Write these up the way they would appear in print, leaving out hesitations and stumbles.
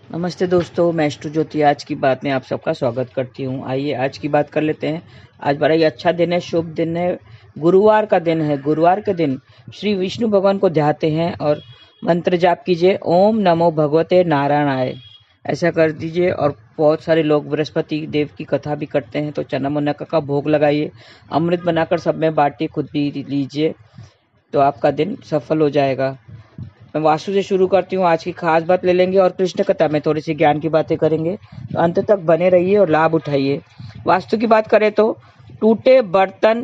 नमस्ते दोस्तों, मैं अष्टु ज्योति आज की बात में आप सबका स्वागत करती हूँ। आइए आज की बात कर लेते हैं। आज बड़ा ही अच्छा दिन है, शुभ दिन है, गुरुवार का दिन है। गुरुवार के दिन श्री विष्णु भगवान को ध्याते हैं और मंत्र जाप कीजिए, ओम नमो भगवते नारायणाय, ऐसा कर दीजिए। और बहुत सारे लोग बृहस्पति देव की कथा भी करते हैं, तो चना मुनक्का का भोग लगाइए, अमृत बनाकर सब में बांटिए, खुद भी लीजिए, तो आपका दिन सफल हो जाएगा। मैं वास्तु से शुरू करती हूँ। आज की खास बात ले लेंगे और कृष्ण कथा में थोड़ी सी ज्ञान की बातें करेंगे, तो अंत तक बने रहिए और लाभ उठाइए। वास्तु की बात करें तो टूटे बर्तन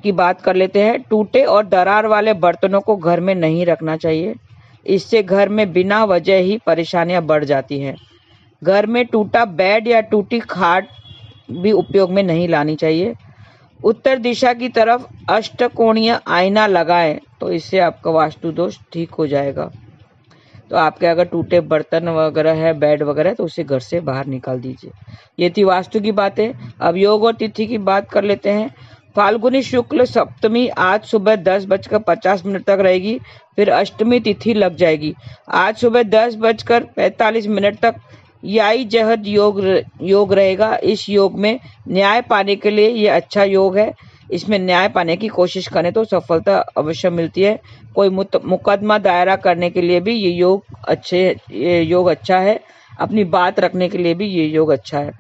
की बात कर लेते हैं। टूटे और दरार वाले बर्तनों को घर में नहीं रखना चाहिए, इससे घर में बिना वजह ही परेशानियां बढ़ जाती हैं। घर में टूटा बेड या टूटी खाट भी उपयोग में नहीं लानी चाहिए। उत्तर दिशा की तरफ अष्टकोणीय आईना लगाएं, तो इससे आपका वास्तु दोष ठीक हो जाएगा। तो आपके अगर टूटे बर्तन वगैरह है, बेड वगैरह है, तो उसे घर से बाहर निकाल दीजिए। ये थी वास्तु की बातें। अब योग और तिथि की बात कर लेते हैं। फाल्गुनी शुक्ल सप्तमी आज सुबह 10:50 तक रहेगी, फिर अष्टमी तिथि लग जाएगी। आज सुबह 10:45 तक याई जहद योग रहेगा। इस योग में न्याय पाने के लिए ये अच्छा योग है। इसमें न्याय पाने की कोशिश करें तो सफलता अवश्य मिलती है। कोई मुकदमा दायरा करने के लिए भी ये योग अच्छा है। अपनी बात रखने के लिए भी ये योग अच्छा है।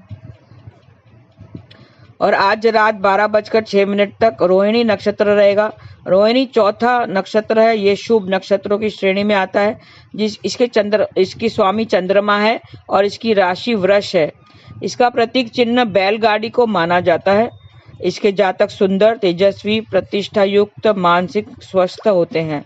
और आज रात 12:06 तक रोहिणी नक्षत्र रहेगा। रोहिणी चौथा नक्षत्र है, ये शुभ नक्षत्रों की श्रेणी में आता है। इसकी स्वामी चंद्रमा है और इसकी राशि वृष है। इसका प्रतीक चिन्ह बैलगाड़ी को माना जाता है। इसके जातक सुंदर, तेजस्वी, प्रतिष्ठा युक्त, मानसिक स्वस्थ होते हैं।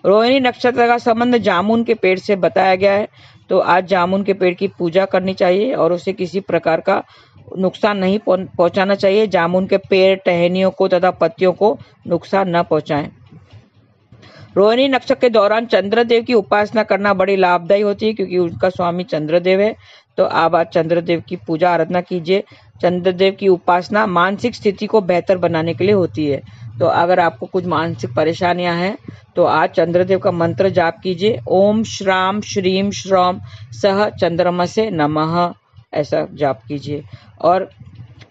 रोहिणी नक्षत्र का संबंध जामुन के पेड़ से बताया गया है, तो आज जामुन के पेड़ की पूजा करनी चाहिए और उसे किसी प्रकार का नुकसान नहीं पहुंचाना चाहिए। जामुन के पेड़, टहनियों को तथा पत्तियों को नुकसान न पहुंचाएं। रोहिणी नक्षत्र के दौरान चंद्रदेव की उपासना करना बड़ी लाभदायी होती है, क्योंकि उनका स्वामी चंद्रदेव है। तो आप आज चंद्रदेव की पूजा आराधना कीजिए। चंद्रदेव की उपासना मानसिक स्थिति को बेहतर बनाने के लिए होती है। तो अगर आपको कुछ मानसिक परेशानियां हैं, तो आज चंद्रदेव का मंत्र जाप कीजिए, ओम श्राम श्रीम श्रौम सह चंद्रमसे नमः, ऐसा जाप कीजिए। और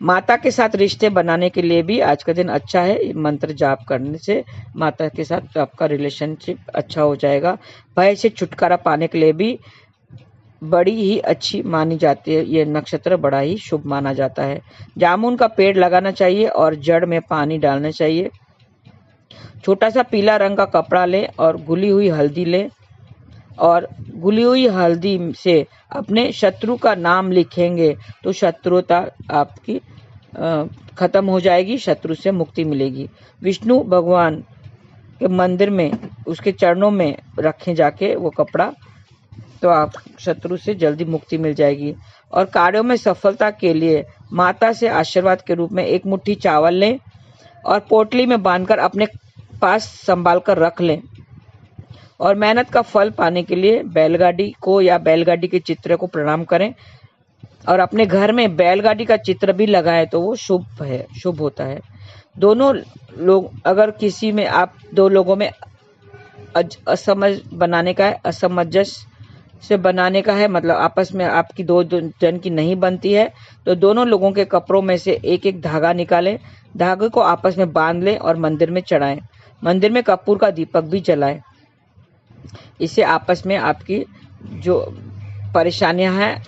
माता के साथ रिश्ते बनाने के लिए भी आज का दिन अच्छा है। मंत्र जाप करने से माता के साथ आपका रिलेशनशिप अच्छा हो जाएगा। भय से छुटकारा पाने के लिए भी बड़ी ही अच्छी मानी जाती है। ये नक्षत्र बड़ा ही शुभ माना जाता है। जामुन का पेड़ लगाना चाहिए और जड़ में पानी डालना चाहिए। छोटा सा पीला रंग का कपड़ा लें और गुली हुई हल्दी लें, और गुली हुई हल्दी से अपने शत्रु का नाम लिखेंगे तो शत्रुता आपकी खत्म हो जाएगी, शत्रु से मुक्ति मिलेगी। विष्णु भगवान के मंदिर में उसके चरणों में रखें जाके वो कपड़ा, तो आप शत्रु से जल्दी मुक्ति मिल जाएगी। और कार्यों में सफलता के लिए माता से आशीर्वाद के रूप में एक मुट्ठी चावल लें और पोटली में बांधकर अपने पास संभाल कर रख लें। और मेहनत का फल पाने के लिए बैलगाड़ी को या बैलगाड़ी के चित्र को प्रणाम करें, और अपने घर में बैलगाड़ी का चित्र भी लगाएं तो वो शुभ होता है। दोनों लोग, अगर किसी में आप दो लोगों में असमझ बनाने का है, असमंजस से बनाने का है, मतलब आपस में आपकी दो जन की नहीं बनती है, तो दोनों लोगों के कपड़ों में से एक एक धागा निकालें, धागे को आपस में बांध लें और मंदिर में चढ़ाएं। मंदिर में कपूर का दीपक भी जलाएं। इससे आपस में आपकी जो परेशानियां हैं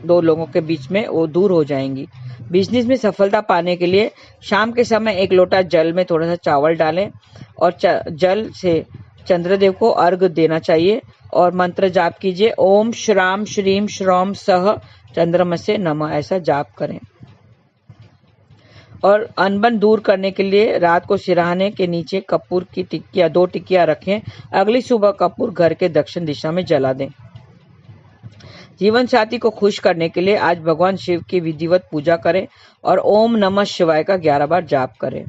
दो लोगों के बीच में, वो दूर हो जाएंगी। बिजनेस में सफलता पाने के लिए शाम के समय एक लोटा जल में थोड़ा सा चावल डालें और जल से चंद्रदेव को अर्घ देना चाहिए और मंत्र जाप कीजिए, ओम श्राम श्रीम श्रौम सह चंद्रमसे नमः, ऐसा जाप करें। और अनबन दूर करने के लिए रात को सिरहाने के नीचे कपूर की टिक्कियां, 2 टिक्कियां रखें। अगली सुबह कपूर घर के दक्षिण दिशा में जला दें। जीवन साथी को खुश करने के लिए आज भगवान शिव की विधिवत पूजा करें और ओम नमः शिवाय का 11 बार जाप करें।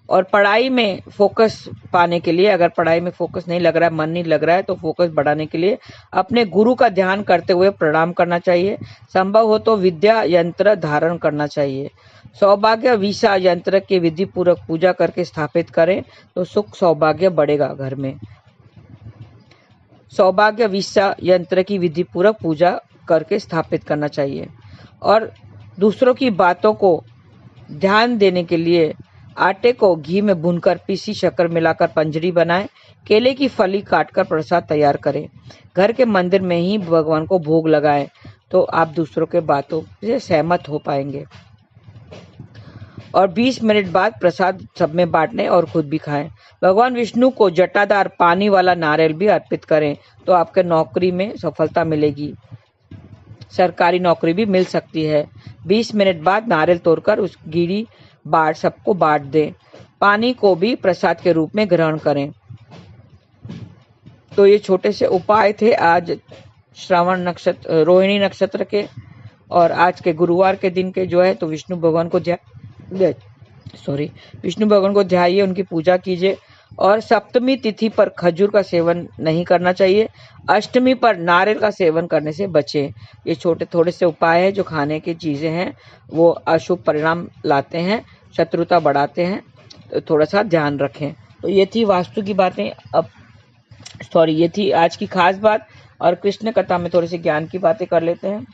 और पढ़ाई में फोकस पाने के लिए, अगर पढ़ाई में फोकस नहीं लग रहा है, मन नहीं लग रहा है, तो फोकस बढ़ाने के लिए अपने गुरु का ध्यान करते हुए प्रणाम करना चाहिए। संभव हो तो विद्या यंत्र धारण करना चाहिए। सौभाग्य वीसा यंत्र की विधि पूर्वक पूजा करके स्थापित करें तो सुख सौभाग्य बढ़ेगा घर में। सौभाग्य विस्सा यंत्र की विधि पूर्वक पूजा करके स्थापित करना चाहिए। और दूसरों की बातों को ध्यान देने के लिए आटे को घी में भूनकर पीसी शक्कर मिलाकर पंजरी बनाएं। केले की फली काटकर प्रसाद तैयार करें। घर के मंदिर में ही भगवान को भोग लगाएं, तो आप दूसरों के बातों से सहमत हो पाएंगे। और 20 मिनट बाद प्रसाद सब में बांटने और खुद भी खाएं। भगवान विष्णु को जटादार पानी वाला नारियल भी अर्पित करें, तो आपके नौकरी में सफलता मिलेगी, सरकारी नौकरी भी मिल सकती है। 20 मिनट बाद नारियल तोड़कर उस गिरी सबको बांट दें। पानी को भी प्रसाद के रूप में ग्रहण करें। तो ये छोटे से उपाय थे आज श्रावण नक्षत्र, रोहिणी नक्षत्र के, और आज के गुरुवार के दिन के जो है तो विष्णु भगवान को ध्याइए, उनकी पूजा कीजिए। और सप्तमी तिथि पर खजूर का सेवन नहीं करना चाहिए। अष्टमी पर नारियल का सेवन करने से बचें। ये छोटे थोड़े से उपाय हैं जो खाने की चीजें हैं वो अशुभ परिणाम लाते हैं, शत्रुता बढ़ाते हैं, तो थोड़ा सा ध्यान रखें। तो ये थी वास्तु की बातें। ये थी आज की खास बात। और कृष्ण कथा में थोड़ी सी ज्ञान की बातें कर लेते हैं।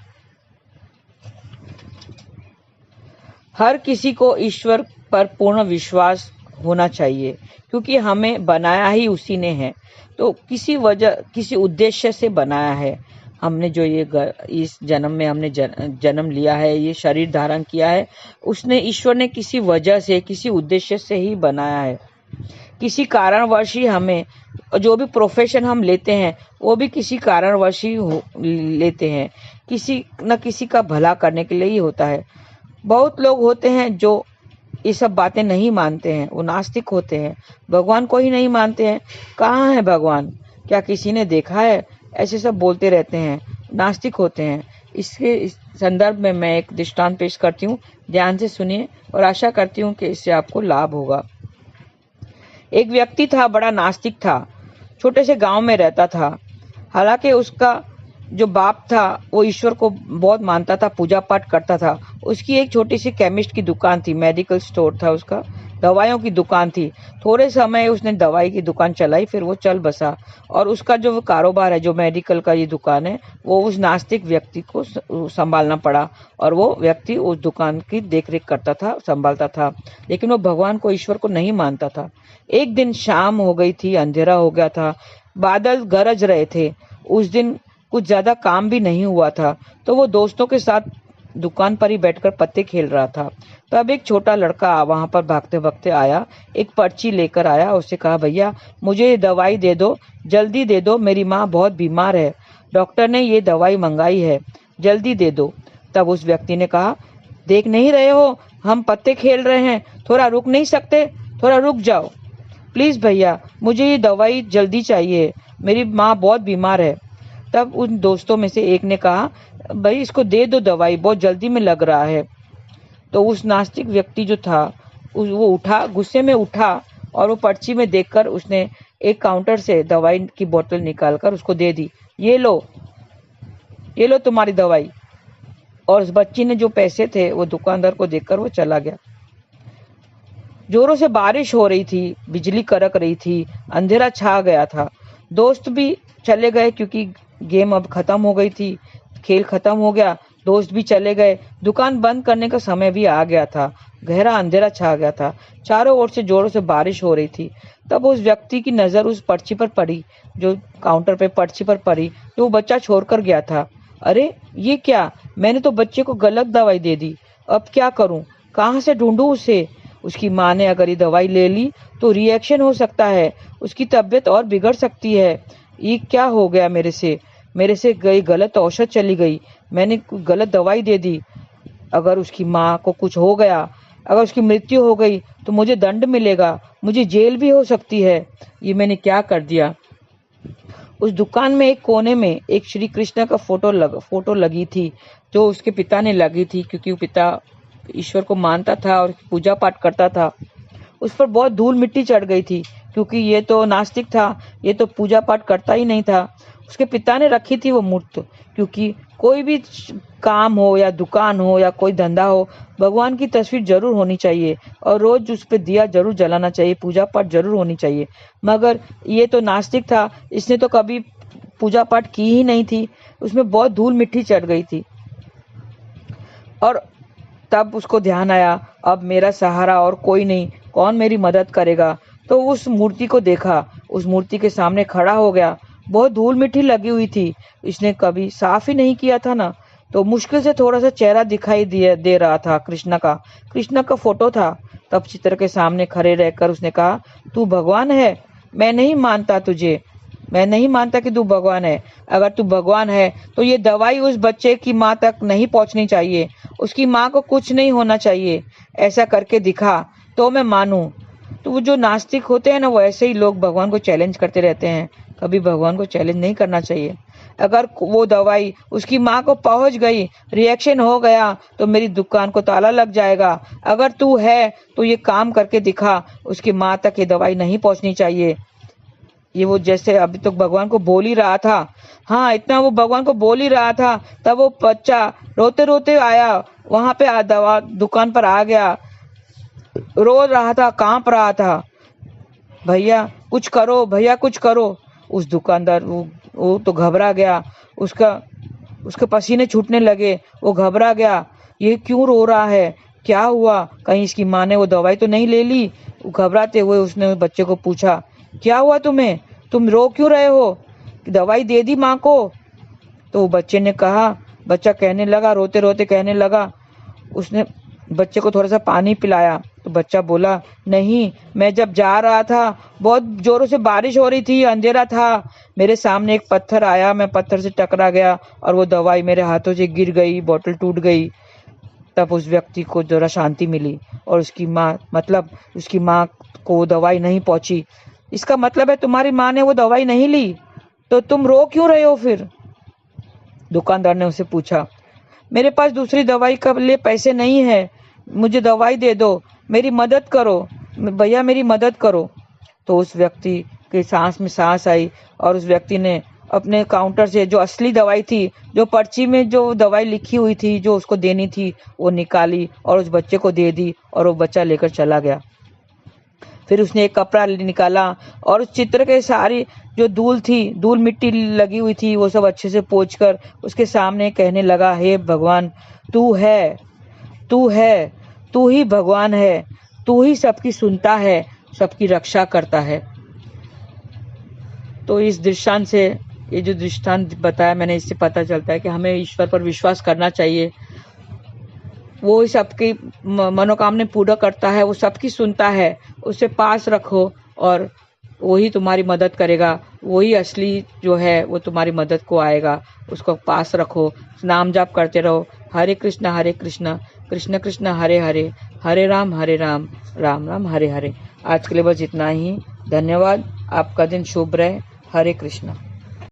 हर किसी को ईश्वर पर पूर्ण विश्वास होना चाहिए, क्योंकि हमें बनाया ही उसी ने है। तो किसी उद्देश्य से बनाया है। हमने जो इस जन्म में हमने जन्म लिया है, ये शरीर धारण किया है, उसने ईश्वर ने किसी वजह से, किसी उद्देश्य से ही बनाया है। किसी कारणवश ही हमें जो भी प्रोफेशन हम लेते हैं वो भी किसी कारणवश ही लेते हैं, किसी न किसी का भला करने के लिए ही होता है। बहुत लोग होते हैं जो ये सब बातें नहीं मानते हैं, वो नास्तिक होते हैं, भगवान को ही नहीं मानते हैं। कहाँ है भगवान, क्या किसी ने देखा है, ऐसे सब बोलते रहते हैं, नास्तिक होते हैं। इस संदर्भ में मैं एक दृष्टांत पेश करती हूँ, ध्यान से सुनिए और आशा करती हूँ कि इससे आपको लाभ होगा। एक व्यक्ति था, बड़ा नास्तिक था, छोटे से गांव में रहता था। हालांकि उसका जो बाप था वो ईश्वर को बहुत मानता था, पूजा पाठ करता था। उसकी एक छोटी सी केमिस्ट की दुकान थी, मेडिकल स्टोर था उसका, दवाइयों की दुकान थी। थोड़े समय उसने दवाई की दुकान चलाई, फिर वो चल बसा। और उसका जो कारोबार है, जो मेडिकल का ये दुकान है, वो उस नास्तिक व्यक्ति को संभालना पड़ा। और वो व्यक्ति उस दुकान की देखरेख करता था, संभालता था, लेकिन वो भगवान को, ईश्वर को नहीं मानता था। एक दिन शाम हो गई थी, अंधेरा हो गया था, बादल गरज रहे थे। उस दिन कुछ ज्यादा काम भी नहीं हुआ था, तो वो दोस्तों के साथ दुकान पर ही बैठकर पत्ते खेल रहा था। तब एक छोटा लड़का वहां पर भागते भागते आया, एक पर्ची लेकर आया। उससे कहा, भैया मुझे ये दवाई दे दो, जल्दी दे दो, मेरी माँ बहुत बीमार है, डॉक्टर ने ये दवाई मंगाई है, जल्दी दे दो। तब उस व्यक्ति ने कहा, देख नहीं रहे हो हम पत्ते खेल रहे हैं, थोड़ा रुक नहीं सकते, थोड़ा रुक जाओ प्लीज भैया, मुझे ये दवाई जल्दी चाहिए, मेरी माँ बहुत बीमार है। तब उन दोस्तों में से एक ने कहा, भाई इसको दे दो दवाई, बहुत जल्दी में लग रहा है। तो उस नास्तिक व्यक्ति जो था वो उठा, गुस्से में उठा, और वो पर्ची में देखकर उसने एक काउंटर से दवाई की बोतल निकालकर उसको दे दी। ये लो तुम्हारी दवाई। और उस बच्ची ने जो पैसे थे वो दुकानदार को देकर वो चला गया। जोरों से बारिश हो रही थी, बिजली कड़क रही थी, अंधेरा छा गया था। दोस्त भी चले गए क्योंकि गेम अब खत्म हो गई थी, खेल खत्म हो गया, दोस्त भी चले गए, दुकान बंद करने का समय भी आ गया था, गहरा अंधेरा छा गया था, चारों ओर से जोरों से बारिश हो रही थी। तब उस व्यक्ति की नजर उस पर्ची पर पड़ी, जो काउंटर पे पर्ची पर पड़ी, जो वो बच्चा छोड़कर गया था। अरे ये क्या, मैंने तो बच्चे को गलत दवाई दे दी, अब क्या करूं, कहाँ से ढूंढूं उसे। उसकी माँ ने अगर ये दवाई ले ली तो रिएक्शन हो सकता है, उसकी तबीयत और बिगड़ सकती है। ये क्या हो गया मेरे से गई गलत औषध चली गई, मैंने गलत दवाई दे दी। अगर उसकी माँ को कुछ हो गया, अगर उसकी मृत्यु हो गई तो मुझे दंड मिलेगा, मुझे जेल भी हो सकती है। ये मैंने क्या कर दिया। उस दुकान में एक कोने में एक श्री कृष्ण का फोटो लगी थी, जो उसके पिता ने लगी थी, क्योंकि वो पिता ईश्वर को मानता था और पूजा पाठ करता था। उस पर बहुत धूल मिट्टी चढ़ गई थी, क्योंकि ये तो नास्तिक था, ये तो पूजा पाठ करता ही नहीं था। उसके पिता ने रखी थी वो मूर्त, क्योंकि कोई भी काम हो या दुकान हो या कोई धंधा हो, भगवान की तस्वीर जरूर होनी चाहिए और रोज उस पर दिया जरूर जलाना चाहिए, पूजा पाठ जरूर होनी चाहिए। मगर ये तो नास्तिक था, इसने तो कभी पूजा पाठ की ही नहीं थी, उसमें बहुत धूल मिट्टी चढ़ गई थी। और तब उसको ध्यान आया, अब मेरा सहारा और कोई नहीं, कौन मेरी मदद करेगा। तो उस मूर्ति को देखा, उस मूर्ति के सामने खड़ा हो गया। बहुत धूल मिट्टी लगी हुई थी, इसने कभी साफ ही नहीं किया था ना, तो मुश्किल से थोड़ा सा चेहरा दिखाई दे रहा था कृष्ण का फोटो था। तब चित्र के सामने खड़े रहकर उसने कहा, तू भगवान है? मैं नहीं मानता तुझे, मैं नहीं मानता कि तू भगवान है। अगर तू भगवान है तो ये दवाई उस बच्चे की माँ तक नहीं पहुंचनी चाहिए, उसकी माँ को कुछ नहीं होना चाहिए, ऐसा करके दिखा तो मैं मानूं। तो वो जो नास्तिक होते हैं ना, वो ऐसे ही लोग भगवान को चैलेंज करते रहते हैं। कभी भगवान को चैलेंज नहीं करना चाहिए। अगर वो दवाई उसकी माँ को पहुंच गई, रिएक्शन हो गया, तो मेरी दुकान को ताला लग जाएगा। अगर तू है तो ये काम करके दिखा, उसकी माँ तक ये दवाई नहीं पहुंचनी चाहिए। ये वो जैसे अभी तक भगवान को बोल ही रहा था। हाँ, इतना वो भगवान को बोल ही रहा था, तब वो बच्चा रोते रोते आया, वहां पे दवा दुकान पर आ गया, रो रहा था, कांप रहा था, भैया कुछ करो, भैया कुछ करो। उस दुकानदार वो तो घबरा गया, उसके पसीने छूटने लगे, वो घबरा गया, ये क्यों रो रहा है, क्या हुआ, कहीं इसकी माँ ने वो दवाई तो नहीं ले ली। घबराते हुए उसने उस बच्चे को पूछा, क्या हुआ तुम्हें, तुम रो क्यों रहे हो, दवाई दे दी माँ को? तो बच्चे ने कहा, बच्चा कहने लगा, रोते रोते कहने लगा, उसने बच्चे को थोड़ा सा पानी पिलाया। तो बच्चा बोला, नहीं, मैं जब जा रहा था, बहुत जोरों से बारिश हो रही थी, अंधेरा था, मेरे सामने एक पत्थर आया, मैं पत्थर से टकरा गया और वो दवाई मेरे हाथों से गिर गई, बोतल टूट गई। तब उस व्यक्ति को जरा शांति मिली और उसकी माँ को वो दवाई नहीं पहुंची। इसका मतलब है तुम्हारी माँ ने वो दवाई नहीं ली, तो तुम रो क्यों रहे हो फिर? दुकानदार ने उसे पूछा। मेरे पास दूसरी दवाई के लिए पैसे नहीं है, मुझे दवाई दे दो, मेरी मदद करो भैया, मेरी मदद करो। तो उस व्यक्ति के सांस में सांस आई और उस व्यक्ति ने अपने काउंटर से जो असली दवाई थी, जो पर्ची में जो दवाई लिखी हुई थी, जो उसको देनी थी, वो निकाली और उस बच्चे को दे दी और वो बच्चा लेकर चला गया। फिर उसने एक कपड़ा निकाला और उस चित्र के सारी जो धूल मिट्टी लगी हुई थी, वो सब अच्छे से पोंछकर उसके सामने कहने लगा, हे भगवान, तू है, तू ही भगवान है, तू ही सबकी सुनता है, सबकी रक्षा करता है। तो इस दृष्टांत से, ये जो दृष्टांत बताया मैंने, इससे पता चलता है कि हमें ईश्वर पर विश्वास करना चाहिए। वो ही सबकी मनोकामना पूरा करता है, वो सबकी सुनता है, उसे पास रखो और वही तुम्हारी मदद करेगा। वही असली जो है वो तुम्हारी मदद को आएगा, उसको पास रखो, नाम जाप करते रहो, हरे कृष्ण कृष्ण कृष्ण हरे हरे, हरे राम राम राम हरे हरे। आज के लिए बस इतना ही। धन्यवाद। आपका दिन शुभ रहे। हरे कृष्ण।